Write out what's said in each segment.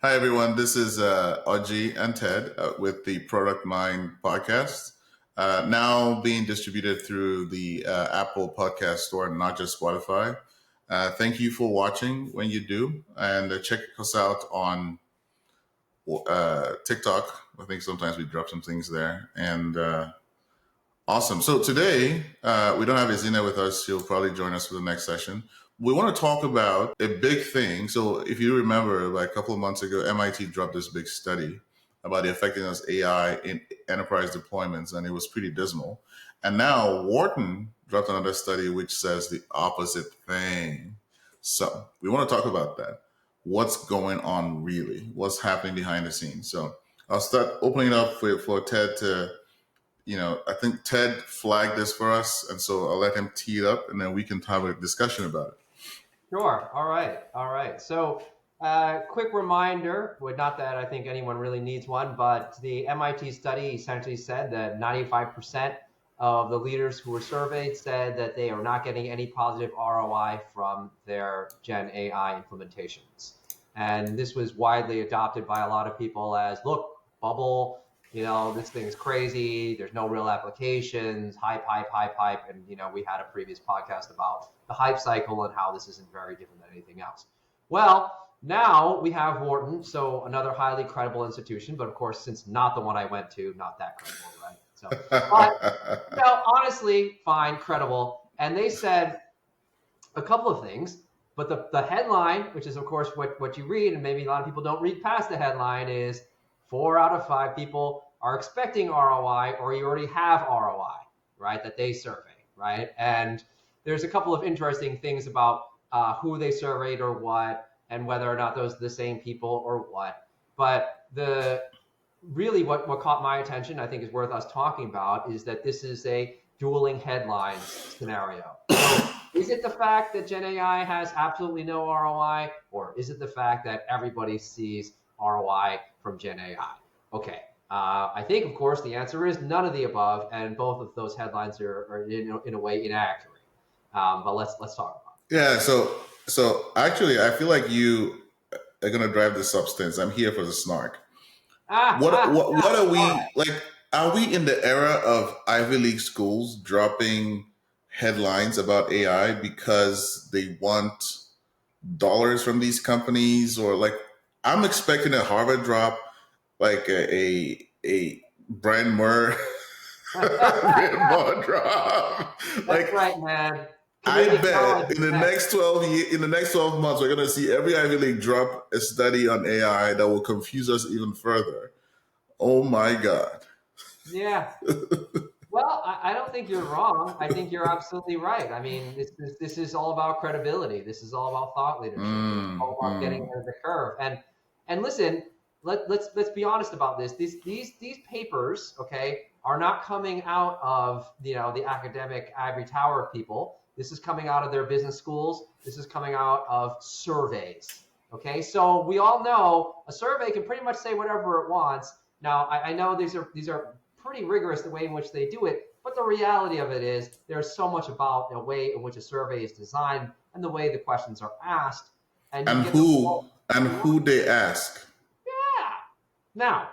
Hi, everyone. This is Audrey and Ted with the Product Mind podcast, now being distributed through the Apple Podcast Store, not just Spotify. Thank you for watching when you do, and check us out on TikTok. I think sometimes we drop some things there, and awesome. So today, we don't have Izina with us. She'll probably join us for the next session. We want to talk about a big thing. So if you remember, like a couple of months ago, MIT dropped this big study about the effectiveness of AI in enterprise deployments, and it was pretty dismal. And now Wharton dropped another study which says the opposite thing. So we want to talk about that. What's going on really? What's happening behind the scenes? So I'll start opening it up for Ted to I think Ted flagged this for us, and so I'll let him tee it up, and then we can have a discussion about it. Sure. All right. So, quick reminder, well, not that I think anyone really needs one, but the MIT study essentially said that 95% of the leaders who were surveyed said that they are not getting any positive ROI from their Gen AI implementations. And this was widely adopted by a lot of people as, look, bubble, this thing's crazy. There's no real applications, hype. And, we had a previous podcast about the hype cycle and how this isn't very different than anything else. Well, now we have Wharton, so another highly credible institution, but of course, since not the one I went to, not that credible, right? So, but, honestly, fine, credible. And they said a couple of things, but the headline, which is of course what you read, and maybe a lot of people don't read past the headline, is 4 out of 5 people are expecting ROI, or you already have ROI, right, that they survey, right? And there's a couple of interesting things about who they surveyed or what, and whether or not those are the same people or what. But what caught my attention, I think is worth us talking about, is that this is a dueling headlines scenario. So is it the fact that Gen AI has absolutely no ROI, or is it the fact that everybody sees ROI from Gen AI? Okay. I think, of course, the answer is none of the above, and both of those headlines are in a way inaccurate. But let's talk about it. Yeah. So actually, I feel like you are gonna drive the substance. I'm here for the snark. What are we like? Are we in the era of Ivy League schools dropping headlines about AI because they want dollars from these companies, or like I'm expecting a Harvard drop, like a Brian Murr drop. That's right, man. I bet in the next 12 months, we're gonna see every Ivy League drop a study on AI that will confuse us even further. Oh my God. Yeah. Well, I don't think you're wrong. I think you're absolutely right. I mean, this is all about credibility. This is all about thought leadership. It's all about getting ahead of the curve. And listen, let's be honest about this. These papers, okay, are not coming out of the academic ivory tower people. This is coming out of their business schools. This is coming out of surveys. Okay, so we all know a survey can pretty much say whatever it wants. Now, I know these are pretty rigorous the way in which they do it, but the reality of it is there's so much about the way in which a survey is designed and the way the questions are asked, and who they ask. Yeah. Now,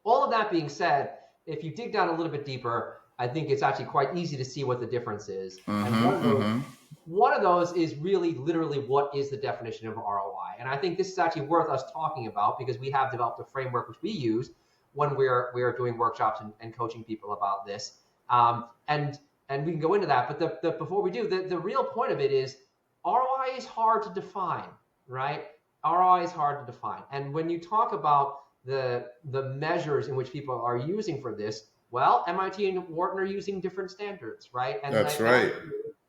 all of that being said, if you dig down a little bit deeper, I think it's actually quite easy to see what the difference is. And one of those is really literally what is the definition of ROI. And I think this is actually worth us talking about because we have developed a framework which we use when we're doing workshops and coaching people about this. And we can go into that. But before we do, the real point of it is ROI is hard to define, right? ROI is hard to define. And when you talk about the measures in which people are using for this, well, MIT and Wharton are using different standards, right? And that's right.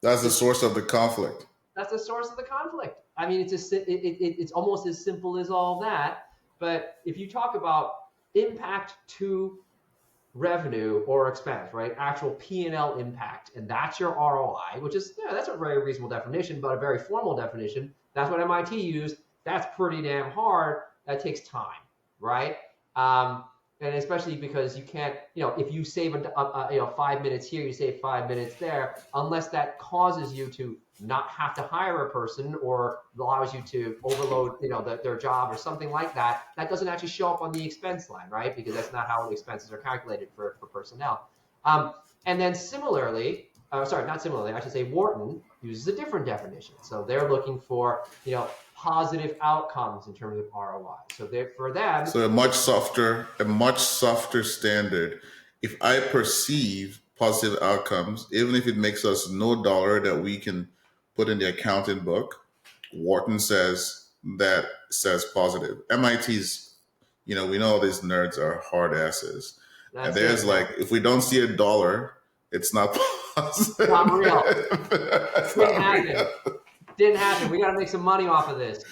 That's the source of the conflict. That's the source of the conflict. I mean, it's almost as simple as all that. But if you talk about impact to revenue or expense, right? Actual P&L impact, and that's your ROI, which is that's a very reasonable definition, but a very formal definition. That's what MIT used. That's pretty damn hard. That takes time, right? And especially because you can't, if you save 5 minutes here, you save 5 minutes there, unless that causes you to not have to hire a person, or allows you to overload, their job or something like that, that doesn't actually show up on the expense line, right? Because that's not how the expenses are calculated for personnel. And then similarly, sorry, not similarly, I should say Wharton uses a different definition. So they're looking for, positive outcomes in terms of ROI. So for them, So a much softer standard. If I perceive positive outcomes, even if it makes us no dollar that we can put in the accounting book, Wharton that says positive. MIT's, we know these nerds are hard asses. And that's there's it. like, if we don't see a dollar, it's not positive. Not real. It's Didn't not happen. real. Didn't happen. We got to make some money off of this.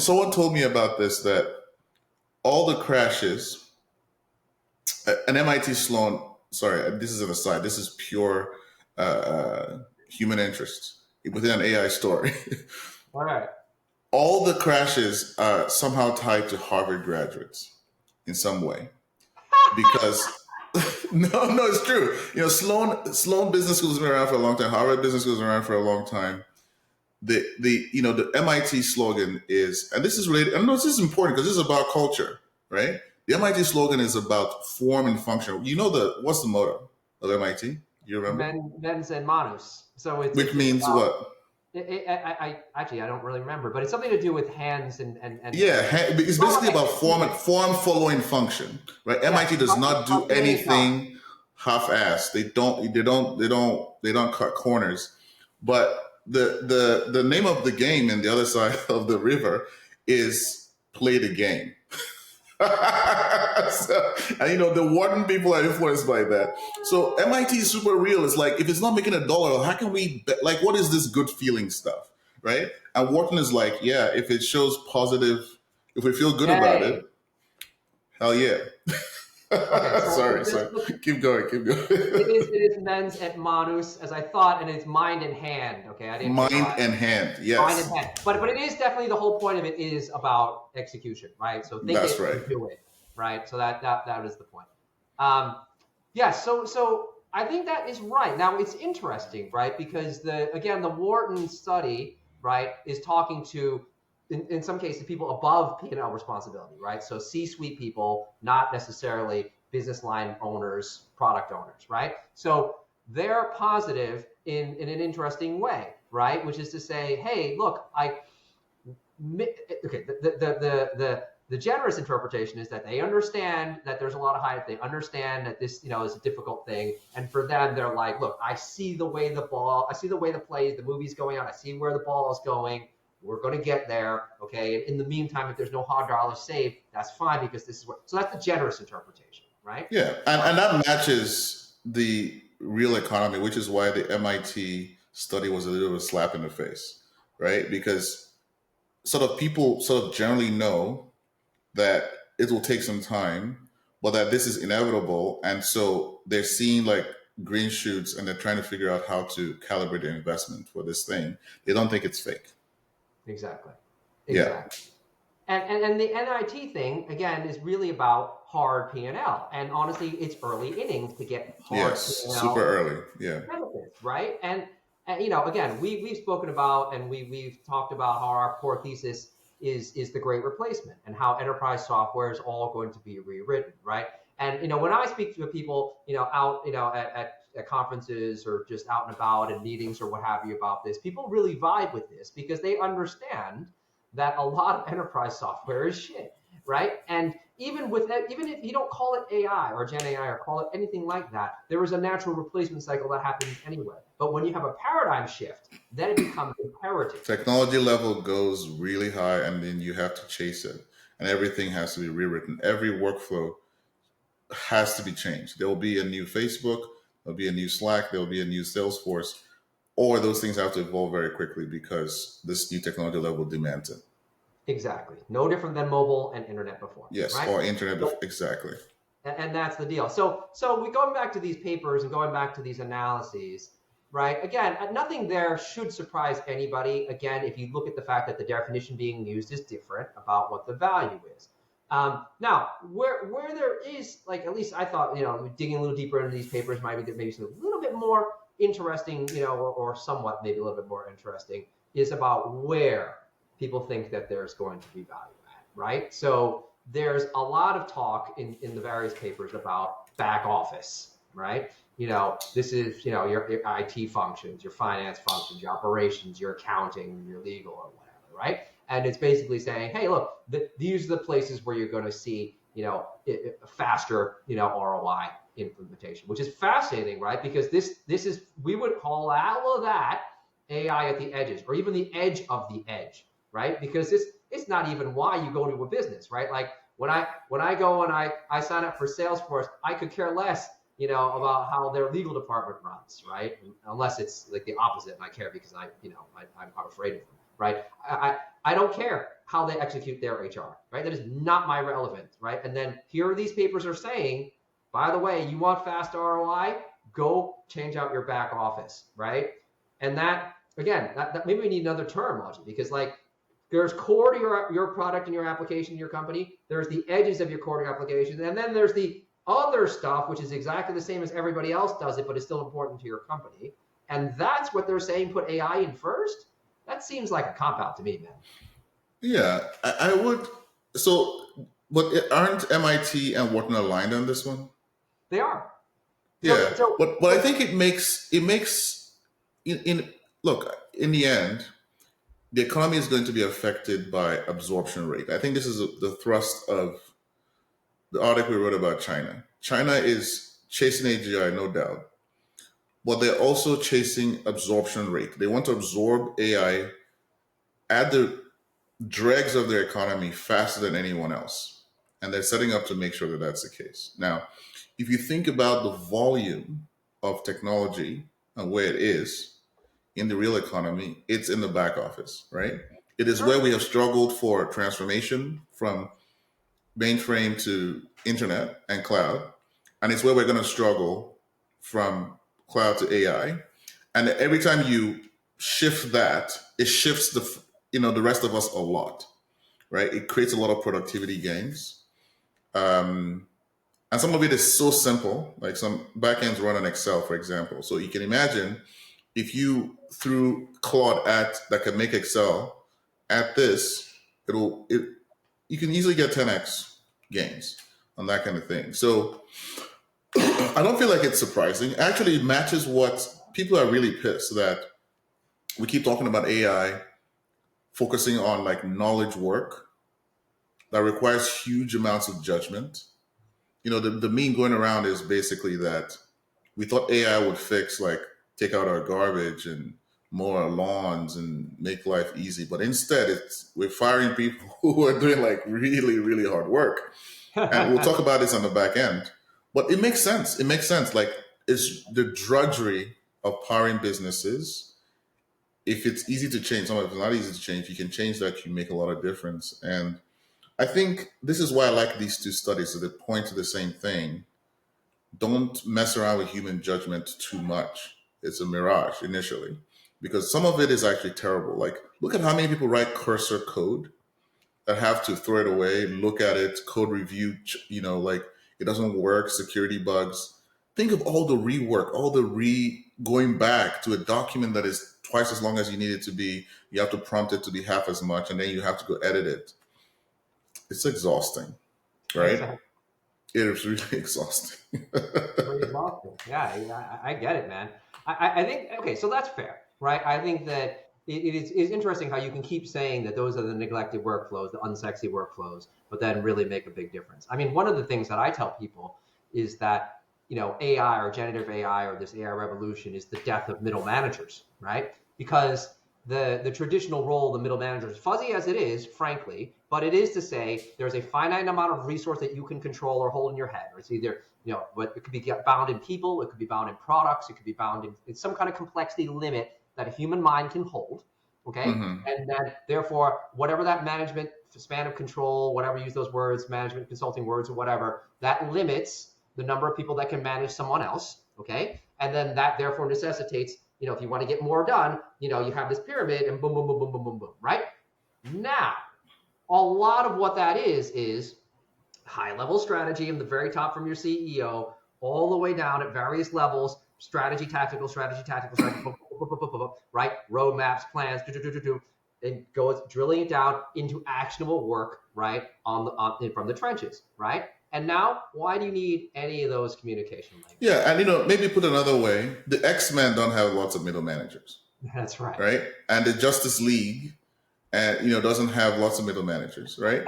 Someone told me about this, that all the crashes, an MIT Sloan, sorry, this is an aside, this is pure human interest within an AI story. All right. All the crashes are somehow tied to Harvard graduates in some way. Because, no, it's true. Sloan Business School has been around for a long time. Harvard Business School has been around for a long time. The MIT slogan is, and this is related, and this is important because this is about culture, right? The MIT slogan is about form and function. What's the motto of MIT? You remember? Mens and manus. So Which means about, what? I actually, I don't really remember, but it's something to do with hands and Yeah, it's basically about form following function, right? Yeah, MIT does not do anything half-assed. They don't cut corners. But the name of the game in the other side of the river is play the game. And the Wharton people are influenced by that. So MIT is super real. It's like, if it's not making a dollar, how can we what is this good feeling stuff, right? And Wharton is like, yeah, if it shows positive, if we feel good about it, hell yeah. Okay, so sorry. Keep going. It is mens et manus, as I thought, and it's mind and hand. Okay, I didn't mind realize. and hand, yes. Mind and hand. But it is definitely, the whole point of it is about execution, right? So think That's it, right. do it, right? So that is the point. Yeah. So I think that is right. Now it's interesting, right? Because the Wharton study, right, is talking to, in some cases, people above P&L responsibility, right? So C-suite people, not necessarily business line owners, product owners, right? So they're positive in an interesting way, right? Which is to say, hey, look, the generous interpretation is that they understand that there's a lot of hype. They understand that this, is a difficult thing. And for them, they're like, look, I see the way the plays, the movie's going on. I see where the ball is going. We're going to get there, okay? And in the meantime, if there's no hard dollar saved, that's fine, because this is what. So that's the generous interpretation, right? Yeah, and that matches the real economy, which is why the MIT study was a little bit of a slap in the face, right? Because people generally know that it will take some time, but that this is inevitable, and so they're seeing like green shoots, and they're trying to figure out how to calibrate their investment for this thing. They don't think it's fake. Exactly. Yeah. And the NIT thing, again, is really about hard P&L. And honestly, it's early innings to get hard P&L. Super early. Yeah. Benefits, right? And again, we've spoken about, and we've talked about how our core thesis is the great replacement, and how enterprise software is all going to be rewritten, right? And when I speak to people, out, at conferences, or just out and about in meetings or what have you about this, people really vibe with this, because they understand that a lot of enterprise software is shit, right? And even if you don't call it AI or Gen AI or call it anything like that, there is a natural replacement cycle that happens anyway. But when you have a paradigm shift, then it becomes imperative. Technology level goes really high, and then you have to chase it, and everything has to be rewritten. Every workflow has to be changed. There will be a new Facebook, there'll be a new Slack, there'll be a new Salesforce, or those things have to evolve very quickly because this new technology level demands it. Exactly. No different than mobile and internet before. Yes, right? or internet, exactly. And that's the deal. So we going back to these papers and going back to these analyses, right? Again, nothing there should surprise anybody. Again, if you look at the fact that the definition being used is different about what the value is. Now, where there is, like, at least I thought, digging a little deeper into these papers, maybe some a little bit more interesting, or somewhat maybe a little bit more interesting, is about where people think that there's going to be value add, right? So there's a lot of talk in the various papers about back office, right? This is, your IT functions, your finance functions, your operations, your accounting, your legal, or whatever, right? And it's basically saying, hey, look, these are the places where you're going to see, faster, ROI implementation, which is fascinating, right? Because this is, we would call all of that AI at the edges, or even the edge of the edge, right? Because it's not even why you go to a business, right? Like when I go and I sign up for Salesforce, I could care less, about how their legal department runs, right? Unless it's like the opposite, and I care because I'm afraid of them, right? I don't care how they execute their HR, right? That is not my relevance, right? And then here these papers are saying, by the way, you want fast ROI? Go change out your back office, right? And that, again, that maybe we need another terminology, because like there's core to your product and your application, your company. There's the edges of your core application, and then there's the other stuff, which is exactly the same as everybody else does it, but it's still important to your company. And that's what they're saying, put AI in first. That seems like a cop out to me, man. Yeah, I would. So, but aren't MIT and Wharton aligned on this one? They are. Yeah, So but I think it makes in look, in the end, the economy is going to be affected by absorption rate. I think this is the thrust of the article we wrote about China. China is chasing AGI, no doubt, but they're also chasing absorption rate. They want to absorb AI at the dregs of their economy faster than anyone else. And they're setting up to make sure that that's the case. Now, if you think about the volume of technology and where it is in the real economy, it's in the back office, right? It is where sure. we have struggled for transformation from mainframe to internet and cloud. And it's where we're going to struggle from cloud to AI. And every time you shift that, it shifts the rest of us a lot, right? It creates a lot of productivity gains. Um, and some of it is so simple, like some backends run on Excel, for example. So you can imagine if you threw Claude at that can make Excel at this, you can easily get 10x gains on that kind of thing. So I don't feel like it's surprising. Actually, it matches what people are really pissed that we keep talking about AI focusing on like knowledge work that requires huge amounts of judgment. The meme going around is basically that we thought AI would fix, like, take out our garbage and mow our lawns and make life easy. But instead, we're firing people who are doing like really, really hard work. And we'll talk about this on the back end. But it makes sense. It makes sense. Like, it's the drudgery of powering businesses. If it's easy to change, some of it's not easy to change, you can change that, you make a lot of difference. And I think this is why I like these two studies, that they point to the same thing. Don't mess around with human judgment too much. It's a mirage initially, because some of it is actually terrible. Like, look at how many people write cursor code that have to throw it away, look at it, code review, like it doesn't work, security bugs. Think of all the rework, all the going back to a document that is twice as long as you need it to be. You have to prompt it to be half as much, and then you have to go edit it. It's exhausting, right? Exactly. It is really exhausting. Pretty exhausting. Yeah, I get it, man. I think, okay, so that's fair, right? I think that it's interesting how you can keep saying that those are the neglected workflows, the unsexy workflows, but then really make a big difference. I mean, one of the things that I tell people is that, AI or generative AI or this AI revolution is the death of middle managers, right? Because the traditional role of the middle manager is fuzzy as it is, frankly, but it is to say there's a finite amount of resource that you can control or hold in your head. Or it's either, but it could be bound in people, it could be bound in products, it could be bound in some kind of complexity limit that a human mind can hold. Okay. Mm-hmm. And then therefore, whatever that management span of control, whatever, use those words, management consulting words or whatever, that limits the number of people that can manage someone else. Okay. And then that therefore necessitates, if you want to get more done, you have this pyramid and boom, boom, boom, boom, boom, boom, boom, right? Now, a lot of what that is high level strategy in the very top from your CEO all the way down at various levels, strategy, tactical, right? Roadmaps, plans, and goes drilling it down into actionable work, right? From the trenches, right? And now, why do you need any of those communication languages? Yeah, and maybe put another way, the X-Men don't have lots of middle managers, That's right. right? And the Justice League, doesn't have lots of middle managers, right?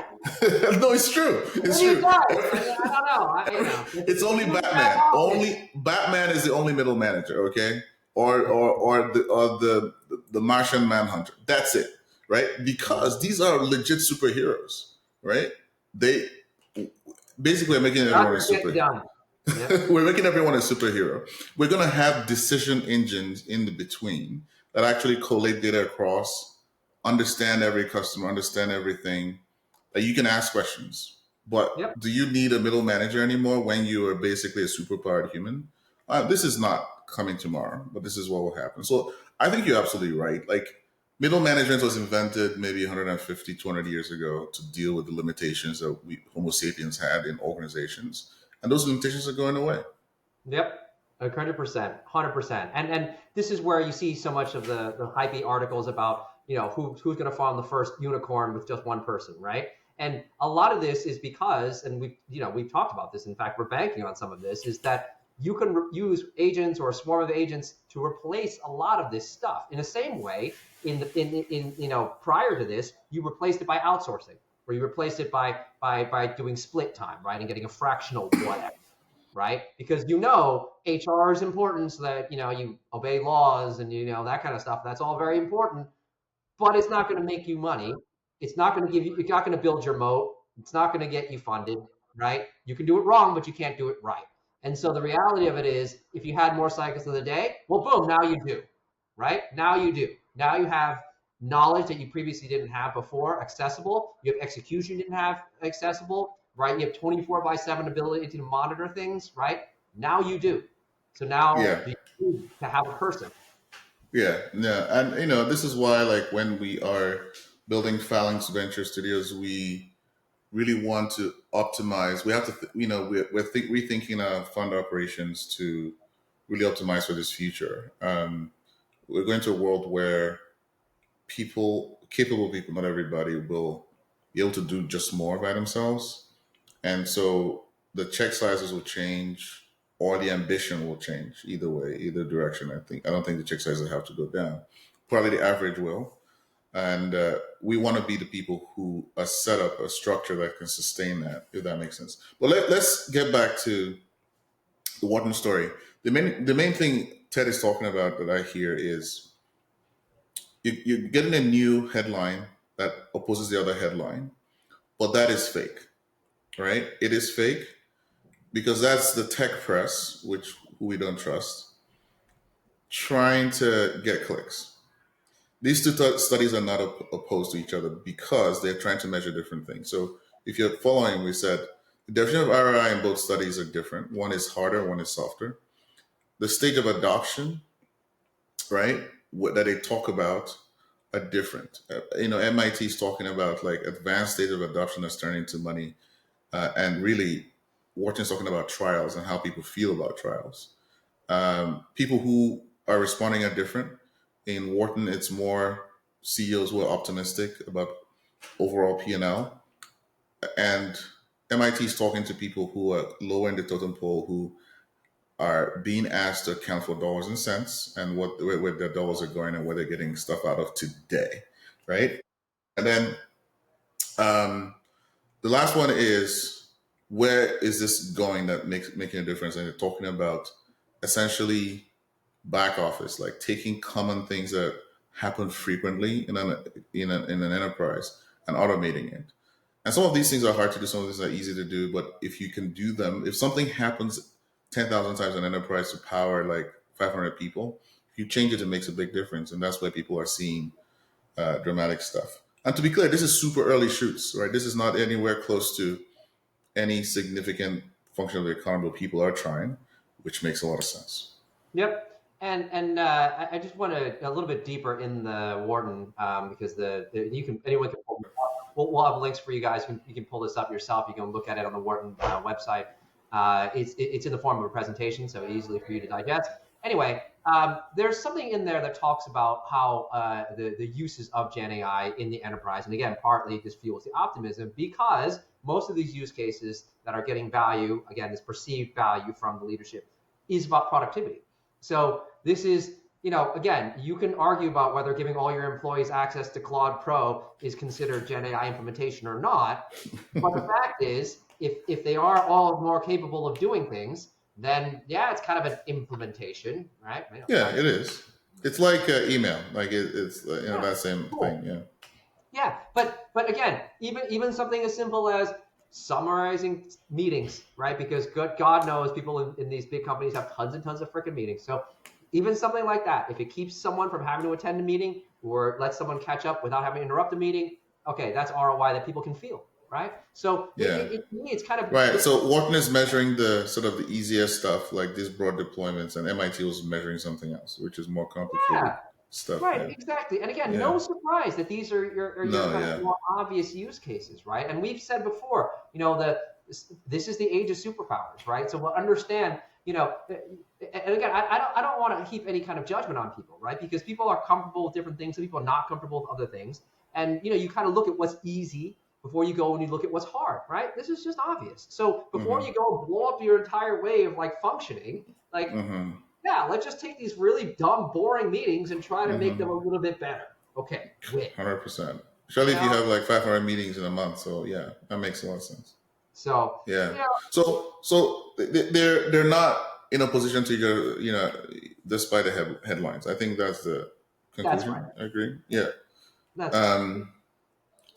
No, it's true. It's Maybe it true. does. I don't know. It's only Batman. Only Batman is the only middle manager, okay? Or the Martian Manhunter. That's it, right? Because these are legit superheroes, right? They basically are making everyone a superhero. Yep. We're making everyone a superhero. We're going to have decision engines in the between that actually collate data across, understand every customer, understand everything. That you can ask questions. But Yep. do you need a middle manager anymore when you are basically a superpowered human? This is not coming tomorrow, but this is what will happen. So I think you're absolutely right. Like, middle management was invented maybe 150, 200 years ago to deal with the limitations that we Homo sapiens had in organizations. And those limitations are going away. Yep. 100%. And this is where you see so much of the hypey articles about, who's going to farm the first unicorn with just one person, right? And a lot of this is because, and we've talked about this. In fact, we're banking on some of this, is that you can use agents or a swarm of agents to replace a lot of this stuff. In the same way, prior to this, you replaced it by outsourcing, or you replaced it by doing split time, right, and getting a fractional whatever, right? Because HR is important, so that you obey laws and that kind of stuff. That's all very important, but it's not going to make you money. It's not going to give you. It's not going to build your moat. It's not going to get you funded, right? You can do it wrong, but you can't do it right. And so the reality of it is, if you had more cycles of the day, well, boom, now you do, right? Now you do. Now you have knowledge that you previously didn't have before, accessible. You have execution you didn't have accessible, right? You have 24/7 ability to monitor things, right? Now you do. So now Yeah. you need to have a person. Yeah. And this is why, like, when we are building Phalanx Venture Studios, we really want to optimize. We have to, rethinking our fund operations to really optimize for this future. We're going to a world where capable people, not everybody, will be able to do just more by themselves. And so the check sizes will change, or the ambition will change. Either way, either direction. I don't think the check sizes have to go down. Probably the average will. And we want to be the people who set up a structure that can sustain that, if that makes sense. But let's get back to the Wharton story. The main thing Ted is talking about that I hear is you're getting a new headline that opposes the other headline, but that is fake, right? It is fake because that's the tech press, which we don't trust, trying to get clicks. These two studies are not opposed to each other because they're trying to measure different things. So if you're following, we said the definition of ROI in both studies are different. One is harder, one is softer. The stage of adoption, right, that they talk about are different. MIT is talking about like advanced stage of adoption that's turning into money. And really, Wharton's talking about trials and how people feel about trials. People who are responding are different. In Wharton, it's more CEOs who are optimistic about overall P&L. And MIT is talking to people who are lower in the totem pole, who are being asked to account for dollars and cents and where their dollars are going and where they're getting stuff out of today, right? And then the last one is, where is this going that making a difference? And they're talking about essentially back office, like taking common things that happen frequently in an enterprise and automating it. And some of these things are hard to do, some of these are easy to do, but if you can do them, if something happens 10,000 times in an enterprise to power like 500 people, if you change it, it makes a big difference. And that's why people are seeing dramatic stuff. And to be clear, this is super early shoots, right? This is not anywhere close to any significant function of the economy. People are trying, which makes a lot of sense. Yep. And I just want to a little bit deeper in the Wharton because anyone can pull this up. We'll have links for you guys. You can pull this up yourself. You can look at it on the Wharton website. It's in the form of a presentation, so easily for you to digest. Anyway, there's something in there that talks about how the uses of Gen AI in the enterprise, and again, partly this fuels the optimism because most of these use cases that are getting value, again, this perceived value from the leadership, is about productivity. So this is, again, you can argue about whether giving all your employees access to Claude Pro is considered Gen AI implementation or not. But the fact is, if they are all more capable of doing things, then yeah, it's kind of an implementation, right? Yeah, it is. It's like email, like it's Yeah, that same cool. thing. Yeah. Yeah, but again, even something as simple as summarizing meetings, right? Because God knows people in these big companies have tons and tons of freaking meetings. So even something like that, if it keeps someone from having to attend a meeting or lets someone catch up without having to interrupt a meeting, okay, that's ROI that people can feel, right? So Yeah. to me, it's kind of Right. So Wharton is measuring the sort of the easier stuff, like these broad deployments, and MIT was measuring something else, which is more complicated yeah. stuff. Right, Yeah. exactly. And again, Yeah. no surprise that these are your No. kind of Yeah. more obvious use cases, right? And we've said before, this is the age of superpowers, right? So we'll understand, and again, I don't want to heap any kind of judgment on people, right? Because people are comfortable with different things, some people are not comfortable with other things. And you kind of look at what's easy before you go and you look at what's hard, right? This is just obvious. So before Mm-hmm. you go and blow up your entire way of like functioning, like Mm-hmm. yeah, let's just take these really dumb, boring meetings and try to make Mm-hmm. them a little bit better. Okay, win. 100%. You Especially if you know? have like 500 meetings in a month. So yeah, that makes a lot of sense. So, Yeah. you know, So they're not in a position to go, despite the headlines. I think that's the that's right. conclusion. I agree. Yeah. That's right. Um,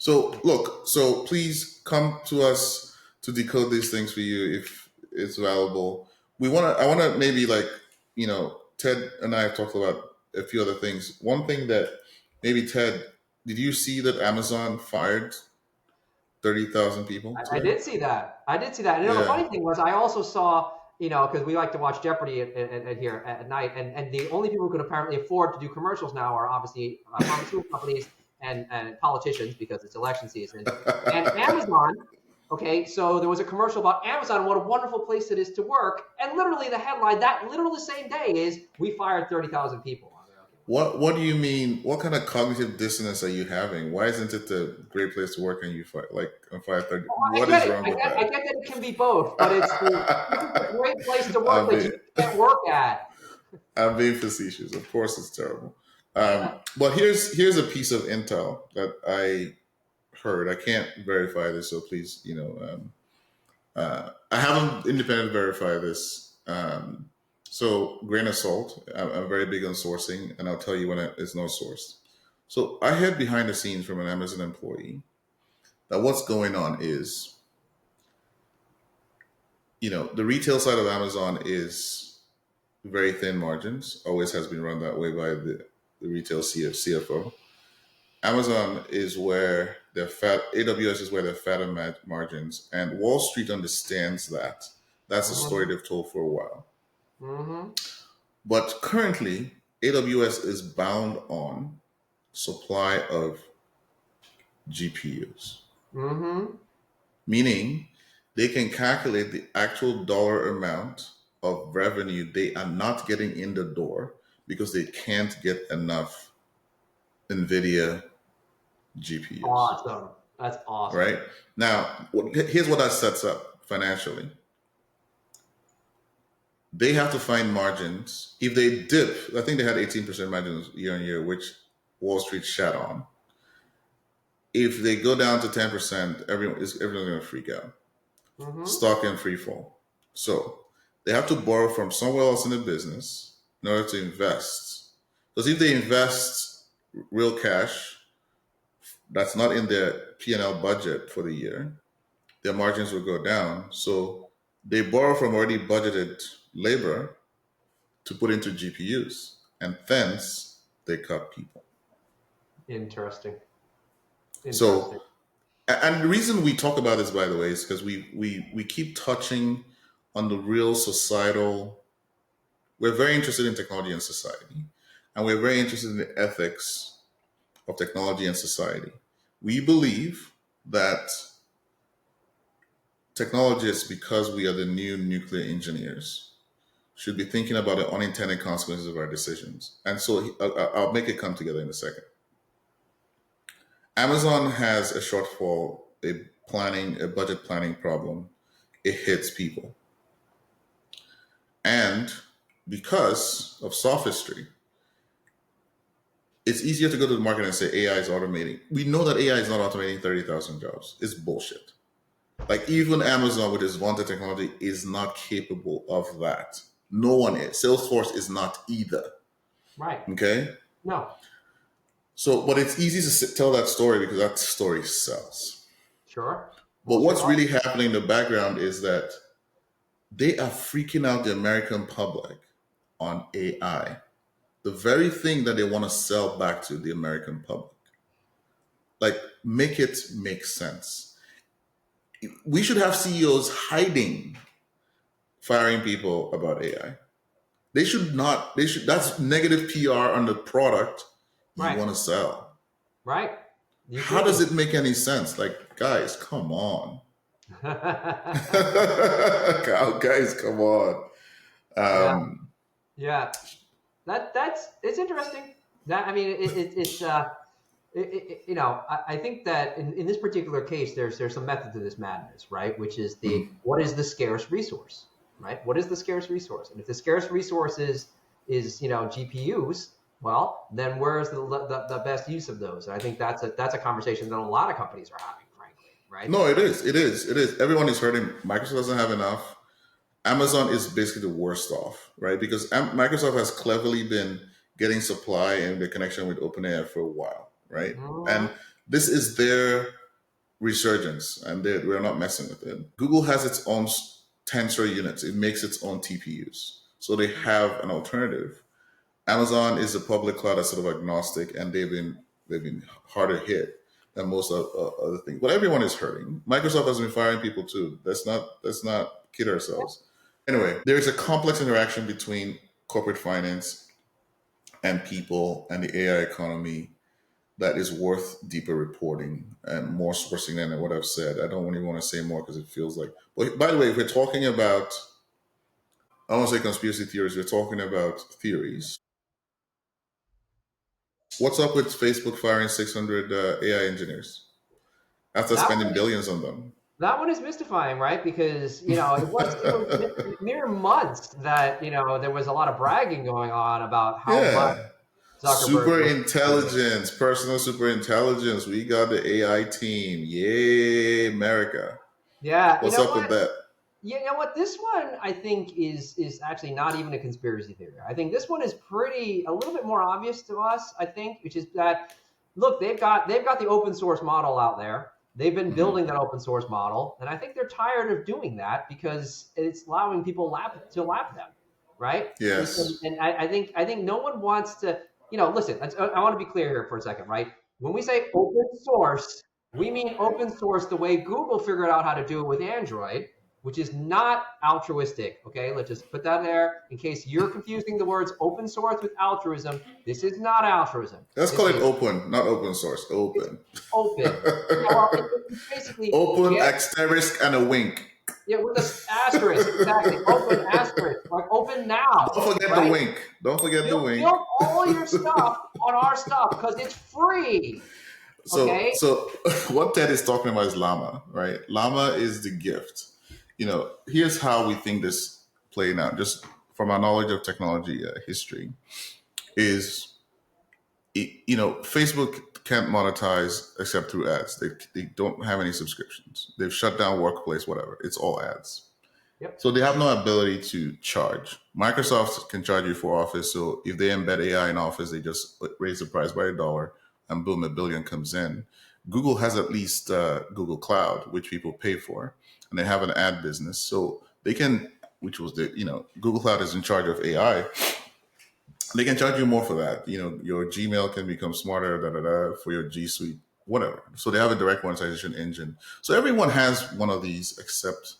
so look, so please come to us to decode these things for you if it's valuable. I want to maybe Ted and I have talked about a few other things. One thing that maybe Ted, did you see that Amazon fired 30,000 people I today? did see that. I did see that. And the Yeah. funny thing was, I also saw, because we like to watch Jeopardy here at night, and the only people who can apparently afford to do commercials now are obviously pharmaceutical companies and politicians because it's election season. And Amazon, okay, so there was a commercial about Amazon, what a wonderful place it is to work. And literally the headline, that literally the same day is, we fired 30,000 people. I was like, okay, What do you mean? What kind of cognitive dissonance are you having? Why isn't it a great place to work and you fight like on 530? I What get is it. wrong with I get that? that it can be both, but this is a great place to work I'm that you being, can't work at. I'm being facetious. Of course, it's terrible. But here's a piece of intel that I heard. I can't verify this, so please, I haven't independently verified this. So grain of salt. I'm very big on sourcing, and I'll tell you when it's not sourced. So I heard behind the scenes from an Amazon employee that what's going on is, the retail side of Amazon is very thin margins, always has been run that way by the retail CFO. Amazon is where they're fat, AWS is where they're fat on margins, and Wall Street understands that. That's a story Mm-hmm. they've told for a while. Mm-hmm. But currently, AWS is bound on supply of GPUs, Mm-hmm. meaning they can calculate the actual dollar amount of revenue they are not getting in the door because they can't get enough NVIDIA GPUs. Awesome. That's awesome. Right? Now, here's what that sets up financially. They have to find margins. If they dip, I think they had 18% margins year on year, which Wall Street shat on. If they go down to 10%, everyone's going to freak out. Mm-hmm. Stock in free fall. So they have to borrow from somewhere else in the business in order to invest. Because if they invest real cash that's not in their P&L budget for the year, their margins will go down. So they borrow from already budgeted labor to put into GPUs, and thence they cut people. Interesting. Interesting. So, and the reason we talk about this, by the way, is because we keep touching on the real societal. We're very interested in technology and society, and we're very interested in the ethics of technology and society. We believe that technologists, because we are the new nuclear engineers, should be thinking about the unintended consequences of our decisions. And so I'll make it come together in a second. Amazon has a shortfall, a budget planning problem. It hits people. And because of sophistry, it's easier to go to the market and say AI is automating. We know that AI is not automating 30,000 jobs. It's bullshit. Like even Amazon with its vaunted technology is not capable of that. No one is. Salesforce is not either. Right. Okay? No. So, but it's easy to tell that story because that story sells. Sure. But Well, what's sure. really happening in the background is that they are freaking out the American public on AI, the very thing that they want to sell back to the American public. Like, make it make sense. We should have CEOs hiding, firing people about AI. They should not, that's negative PR on the product you Right. want to sell. Right. You How does agree. it make any sense? Like, guys, come on. Guys, come on. Yeah. Um, Yeah. That's it's interesting. That I mean, you know, I think that in this particular case, there's some method to this madness, right? Which is mhm. what is the scarce resource, right? What is the scarce resource? And if the scarce resource is GPUs, well, then where's the best use of those? And I think that's a conversation that a lot of companies are having, frankly, right? No, it is. It is. It is. Everyone is hurting. Microsoft doesn't have enough. Amazon is basically the worst off, right? Because Microsoft has cleverly been getting supply and the connection with OpenAI for a while, right? And Mhm. this is their resurgence, and we're not messing with it. Google has its own tensor units. It makes its own TPUs. So they have an alternative. Amazon is a public cloud that's sort of agnostic, and they've been harder hit than most of other things. But everyone is hurting. Microsoft has been firing people too. Let's not kid ourselves. Anyway, there is a complex interaction between corporate finance and people and the AI economy that is worth deeper reporting and more sourcing than what I've said. I don't really want to say more because it feels like. But by the way, if we're talking about, I don't want to say conspiracy theories, we're talking about theories. What's up with Facebook firing 600 AI engineers after That spending one billions on them? that one is mystifying, right? Because it was mere months that there was a lot of bragging going on about how much Yeah. Zuckerberg Super was doing. intelligence, personal super intelligence. We got the AI team. Yay, America. Yeah, you What's know up what? with that? You know what? This one I think is actually not even a conspiracy theory. I think this one is a little bit more obvious to us. I think, which is that look, they've got the open source model out there. They've been Mhm. building that open source model, and I think they're tired of doing that because it's allowing people to lap them, right? Yes. And I think no one wants to. Listen. I want to be clear here for a second, right? When we say open source, we mean open source the way Google figured out how to do it with Android, which is not altruistic. Okay, let's just put that there in case you're confusing the words open source with altruism. This is not altruism. Let's call This it is open, not open source. it's Open. open. Yeah, well, it's basically Open, get asterisk, and a wink. yeah with the asterisk exactly open asterisk like open now, Don't forget the right? wink. Don't forget the wink. Build all your stuff on our stuff because it's free. So, Okay. so what Ted is talking about is Llama, right? Llama is the gift. Here's how we think this playing out, just from our knowledge of technology history, is Facebook can't monetize except through ads. They don't have any subscriptions. They've shut down Workplace, whatever. It's all ads. Yep. So they have no ability to charge. Microsoft can charge you for Office. So if they embed AI in Office, they just raise the price by $1 and boom, $1 billion comes in. Google has at least Google Cloud, which people pay for, and they have an ad business. So they can, which was Google Cloud is in charge of AI. They can charge you more for that. Your Gmail can become smarter, for your G Suite, whatever. So they have a direct monetization engine. So everyone has one of these except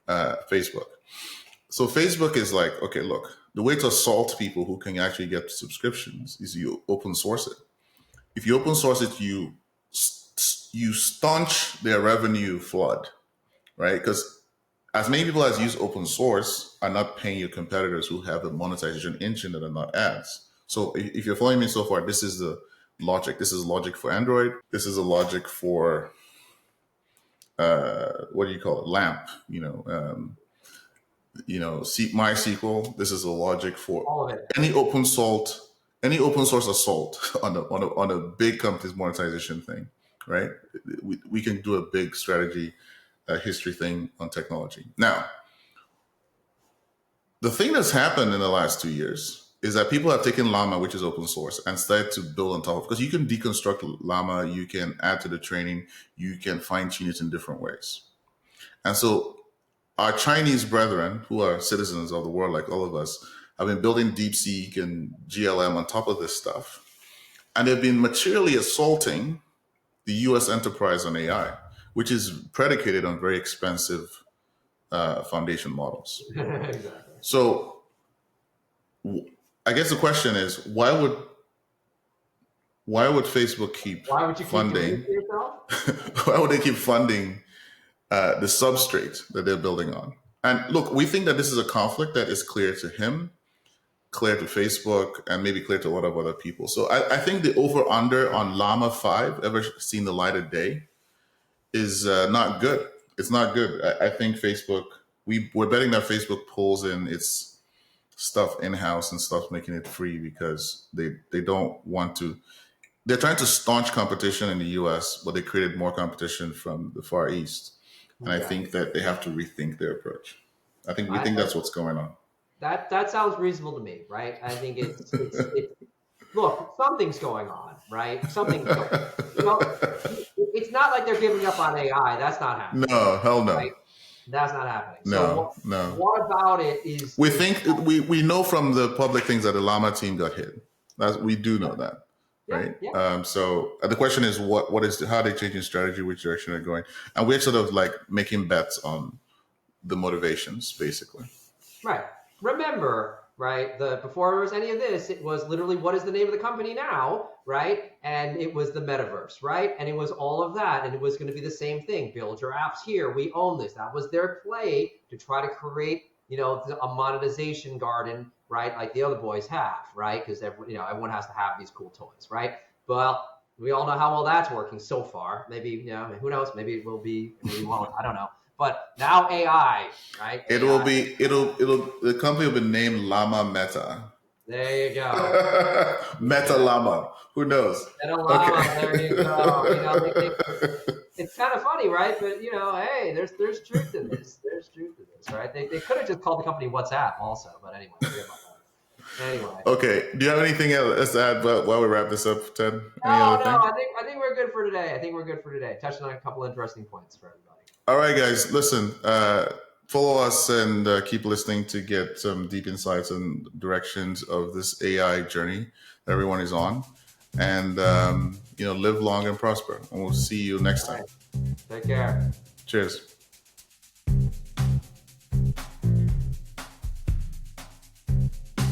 Facebook. So Facebook is like, okay, look, the way to assault people who can actually get subscriptions is you open source it. If you open source it, you staunch their revenue flood, right? Because as many people as use open source are not paying your competitors who have a monetization engine that are not ads. So if you're following me so far, this is the logic. This is logic for Android. This is a logic for what do you call it? LAMP. MySQL. This is a logic for All of it. any open source assault on a big company's monetization thing, right? We can do a big strategy history thing on technology. Now, the thing that's happened in the last 2 years is that people have taken Llama, which is open source, and started to build on top of it. Because you can deconstruct Llama, you can add to the training, you can fine tune it in different ways. And so our Chinese brethren, who are citizens of the world like all of us, have been building DeepSeek and GLM on top of this stuff. And they've been materially assaulting the US enterprise on AI, which is predicated on very expensive foundation models. Exactly. So I guess the question is, why would Facebook keep funding? Why would they keep funding the substrate that they're building on? And look, we think that this is a conflict that is clear to him, clear to Facebook, and maybe clear to a lot of other people. So I think the over-under on Llama 5 ever seen the light of day is not good. It's not good. I think Facebook, we're betting that Facebook pulls in its stuff in-house and stops making it free because they don't want to. They're trying to staunch competition in the US, but they created more competition from the Far East. And I think that they have to rethink their approach. I think that's what's going on. That sounds reasonable to me, right? I think it's look, something's going on, right? Something's going on. It's not like they're giving up on AI. That's not happening. No, hell no. Right? That's not happening. No. What about it is? We think we know from the public things that the Llama team got hit. We do know that, right? Yeah. So the question is, how are they changing strategy, which direction they're going, and we're sort of like making bets on the motivations, basically. Right. Remember, right? Before there was any of this, it was literally what is the name of the company now, right? And it was the metaverse, right? And it was all of that, and it was going to be the same thing. Build your apps here. We own this. That was their play to try to create, a monetization garden, right? Like the other boys have, right? Because everyone has to have these cool toys, right? Well, we all know how well that's working so far. Maybe, who knows? Maybe it will be. Maybe it won't. I don't know. But now AI, right? The company will be named Llama Meta. There you go. Meta Llama. Who knows? Meta Llama. Okay. There you go. It's kind of funny, right? But hey, there's truth in this. There's truth in this, right? They could have just called the company WhatsApp also, but anyway, forget about that. Anyway. Okay. Do you have anything else to add while we wrap this up, Ted? No. I think we're good for today. Touching on a couple interesting points for everybody. All right, guys. Listen, follow us and keep listening to get some deep insights and directions of this AI journey that everyone is on. And, live long and prosper. And we'll see you next time. Take care. Cheers.